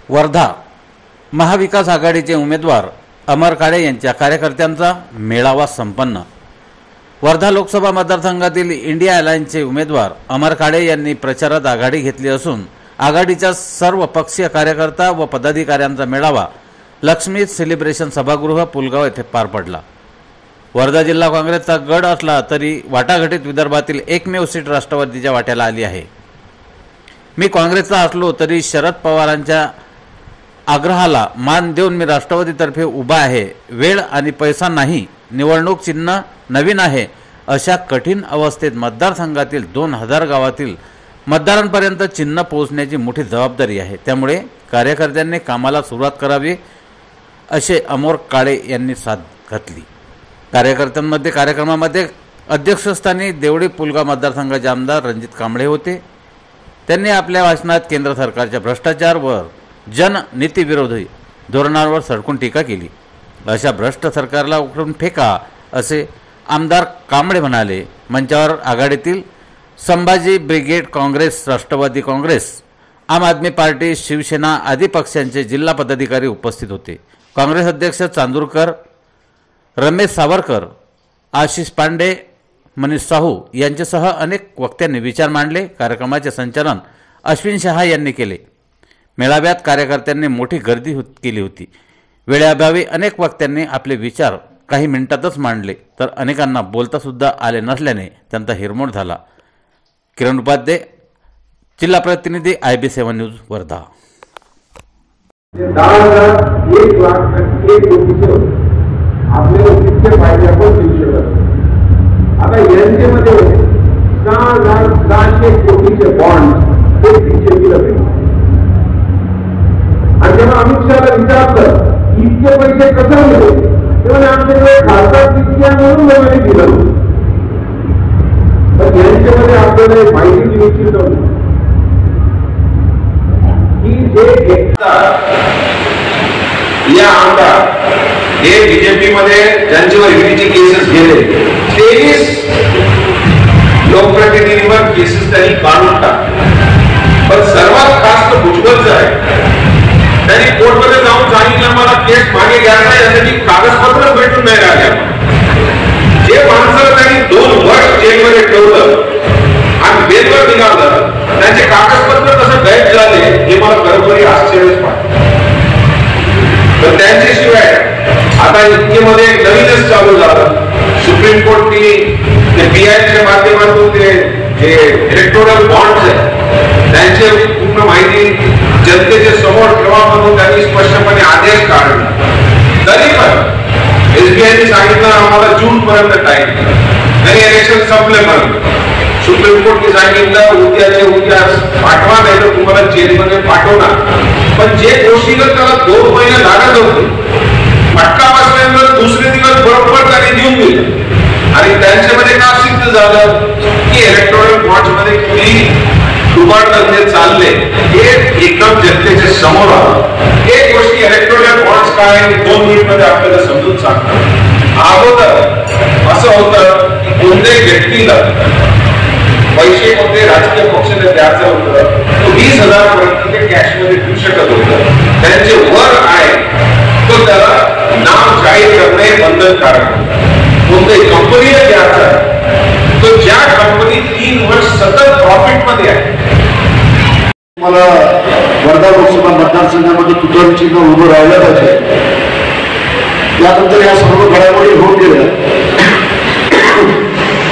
वर्धा महाविकास आघाडीचे उमेदवार अमर काळे यांच्या कार्यकर्त्यांचा मेळावा संपन्न। वर्धा लोकसभा मतदारसंघातील इंडिया अलायन्सचे उमेदवार अमर काळे यांनी प्रचारात आघाडी घेतली असून आघाडीच्या सर्व पक्षीय कार्यकर्ता व पदाधिकाऱ्यांचा मेळावा लक्ष्मी सेलिब्रेशन सभागृह पुलगाव येथे पार पडला। वर्धा जिल्हा काँग्रेसचा गड असला तरी वाटाघाटीत विदर्भातील एकमेव सीट राष्ट्रवादीच्या वाट्याला आली आहे। मी काँग्रेसचा असलो तरी शरद पवारांच्या आग्रहाला मान देऊन मी राष्ट्रवादीतर्फे उभा आहे। वेळ आणि पैसा नाही, निवडणूक चिन्ह नवीन आहे। अशा कठीण अवस्थेत मतदारसंघातील 2000 गावातील मतदारांपर्यंत चिन्ह पोहोचण्याची मोठी जबाबदारी आहे। त्यामुळे कार्यकर्त्यांनी कामाला सुरुवात करावी असे अमर काळे यांनी साथ घातली। कार्यक्रमामध्ये अध्यक्षस्थानी देवडी पुलगाव मतदारसंघाचे आमदार रणजित कांबळे होते। त्यांनी आपल्या भाषणात केंद्र सरकारच्या भ्रष्टाचार व जननीतीविरोधी धोरणांवर सडकून टीका केली। अशा भ्रष्ट सरकारला उखडून फेका असे आमदार कांबळे म्हणाले। मंचावर आघाडीतील संभाजी ब्रिगेड काँग्रेस, राष्ट्रवादी काँग्रेस, आम आदमी पार्टी, शिवसेना आदी पक्षांचे जिल्हा पदाधिकारी उपस्थित होते। काँग्रेस अध्यक्ष चांदूरकर, रमेश सावरकर, आशिष पांडे, मनीष साहू यांच्यासह अनेक वक्त्यांनी विचार मांडले। कार्यक्रमाचे संचालन अश्विन शहा यांनी केले। मेळाव्यात कार्यकर्त्यांनी मोठी गर्दी केली होती। वेळेअभावी अनेक वक्त्यांनी आपले विचार काही मिनिटातच मांडले तर अनेकांना बोलता सुद्धा आले नसल्याने त्यांचा हिरमोड झाला। किरण उपाध्याय, जिल्हा प्रतिनिधी, IB7 न्यूज, वर्धा। 10,000 आपल्याला कितके फायदे आपण देऊ शकत। आता यांच्यामध्ये 6,600 कोटीचे बॉन्ड ते बीजेपीला दिले आणि जेव्हा अमित शहाला विचारलं इतके पैसे कसं मिळले तेव्हा आमच्याकडे खासदार तितक्या म्हणून नव्याने दिलं। पण यांच्यामध्ये आपल्याला माहिती निश्चित होती की जे या आमदार हे बीजेपी मध्ये ज्यांच्यावर ईडीचे केसेस गेले 23 लोकप्रतिनिधींवर केसेस त्यांनी काढून टाकले। पण सर्वात खास भुजबळच आहे, त्यांनी कोर्टमध्ये जाऊन सांगितलं मला केस मागे घ्यायला यासाठी कागदपत्र भेटून नाही राहिले। जे माणसाला त्यांनी 2 वर्ष जेलमध्ये ठेवलं आणि बेलवर निघालं त्यांचे कागदपत्र कसं गायब झाले हे मला खरोखरी आश्चर्यच वाटतं। तर त्यांच्याशिवाय आता इतकेमध्ये नवीनच चालू झालं। सुप्रीम कोर्टने ते PIच्या माध्यमातून ते जे इलेक्टोरल बॉन्ड्स आहेत त्यांची पूर्ण माहिती जनतेच्या समोर ठेवा म्हणून त्यांनी स्पष्टपणे आदेश काढला। तरी पण SBIने सांगितलं आम्हाला जून पर्यंत टाइम आणि इलेक्शन संपलेपर्यंत। सुप्रीम कोर्टने सांगितलं उद्याचे उद्या पाठवा नाही तर तुम्हाला जेलमध्ये पाठवणार। पण जे दोषीला त्याला 2 महिने लागत होते फटका बसल्यानंतर दुसरे दिवस बरोबर त्यांनी देऊन दिले आणि त्यांच्यामध्ये का सिद्ध झालं की इलेक्ट्रॉनिक बॉन्ड्स मध्ये किती दुबाडधंदे चालले हे एकदम जनतेच्या समोर आलं। एक गोष्टी इलेक्ट्रॉनिक बॉन्ड्स काय 2 मिनिटमध्ये आपल्याला समजून सांगतात। अगोदर असं होतं की कोणत्याही व्यक्तीला पैसे कोणते राजकीय पक्षाने द्यायचं होतं 20,000 पर्यंत ते कॅश मध्ये देऊ शकत होतं। त्यांचे वर आहे तो त्याला नाव जाहीर करणे बंधनकारक होतं। कोणत्याही कंपनीला द्यायचा तो ज्या कंपनी 3 वर्ष सतत प्रॉफिट मध्ये आहे। मला वर्धा लोकसभा मतदारसंघामध्ये तुतारी चिन्ह उभं राहिलं पाहिजे। त्यानंतर या सर्व घडामोडी होऊन गेल्या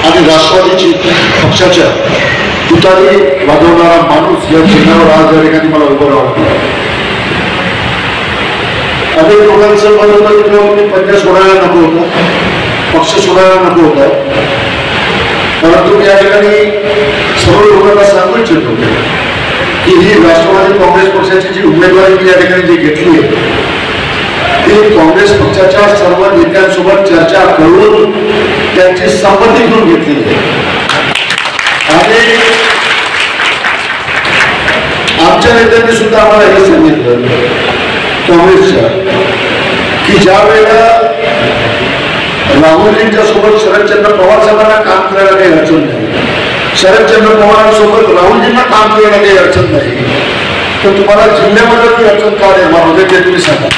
आणि राष्ट्रवादी पक्षाच्या तुतारी वाजवणारा माणूस या चिन्हावर आज या ठिकाणी मला उभं राहावं। अनेक लोकांचं मत होतं की पंच सोडायला नको होतं, पक्ष सोडायला नको होता, परंतु या ठिकाणी सर्व लोकांना सांगून इच्छितो की ही राष्ट्रवादी काँग्रेस पक्षाची जी उमेदवारी या ठिकाणी जी घेतली आहे ती काँग्रेस पक्षाच्या सर्व नेत्यांसोबत चर्चा करून त्यांची संमती घेऊन घेतली आणि आमच्या नेत्यांनी सुद्धा आम्हाला हे सांगितलं काँग्रेसच्या की ज्या वेळेला राहुलजींच्या सोबत शरदचंद्र पवार साहेबांना काम करायला काही अडचण नाही, शरदचंद्र पवारांसोबत राहुलजींना काम करायला काही अडचण नाही, तर तुम्हाला जिल्ह्यामध्ये ती अडचण का निर्माण होते ते तुम्ही सांगा.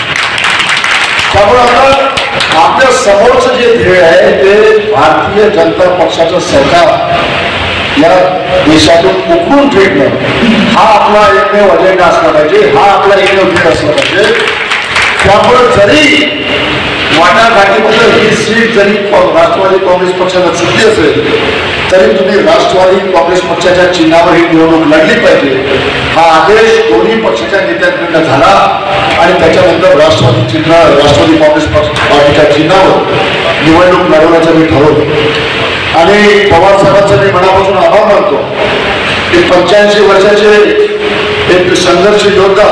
त्यामुळे आता आपल्या समोरचं जे ध्येय आहे ते भारतीय जनता पक्षाचं सरकार या देशातून उकळून फेकणं हा आपला एकमेव अजेंडा असला पाहिजे, हा आपला एकमेव ध्येय असला पाहिजे. त्यामुळे जरी वाटाघाटीमध्ये ही सीट जरी राष्ट्रवादी काँग्रेस पक्षाला सुटली असेल तरी तुम्ही राष्ट्रवादी काँग्रेस पक्षाच्या चिन्हावर ही निवडणूक लढली पाहिजे हा आदेश दोन्ही पक्षाच्या नेत्यांकडून झाला आणि त्याच्यानंतर राष्ट्रवादी काँग्रेस पार्टीच्या चिन्हावर निवडणूक लढवण्याचं मी ठरवलं. आणि पवार साहेबांचा मी मनापासून आभार मानतो की 85 वर्षाचे एक संघर्ष योद्धा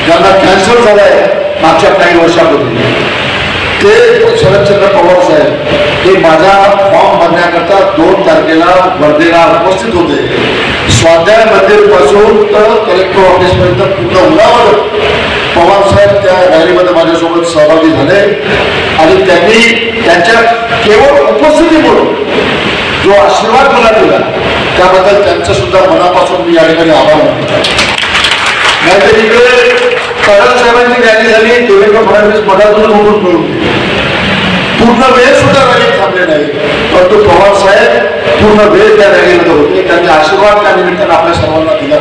ज्यांना कॅन्सर झालाय मागच्या काही वर्षापूर्वी ते शरदचंद्र पवार साहेब हे माझा फॉर्म भरण्याकरता 2 तारखेला वर्धेला उपस्थित होते. स्वाध्याय मंदिर पासून तर कलेक्टर ऑफिसपर्यंत पूर्ण उन्हावर पवार साहेब त्या रॅलीमध्ये माझ्यासोबत सहभागी झाले आणि त्यांनी त्यांच्या केवळ उपस्थितीमुळे जो आशीर्वाद मला दिला त्याबद्दल त्यांचं सुद्धा मनापासून मी या ठिकाणी आभार मानतो. नाहीतर इकडे पवार साहेबांची रॅली झाली, देवेंद्र फडणवीस मधातून उठून करून पूर्ण वेळ सुद्धा रॅलीत थांबले नाही, परंतु पवार साहेब पूर्ण वेळ त्या रॅलीमध्ये होते. त्यांचा आशीर्वाद त्या निमित्तानं आपल्या सर्वांना दिला.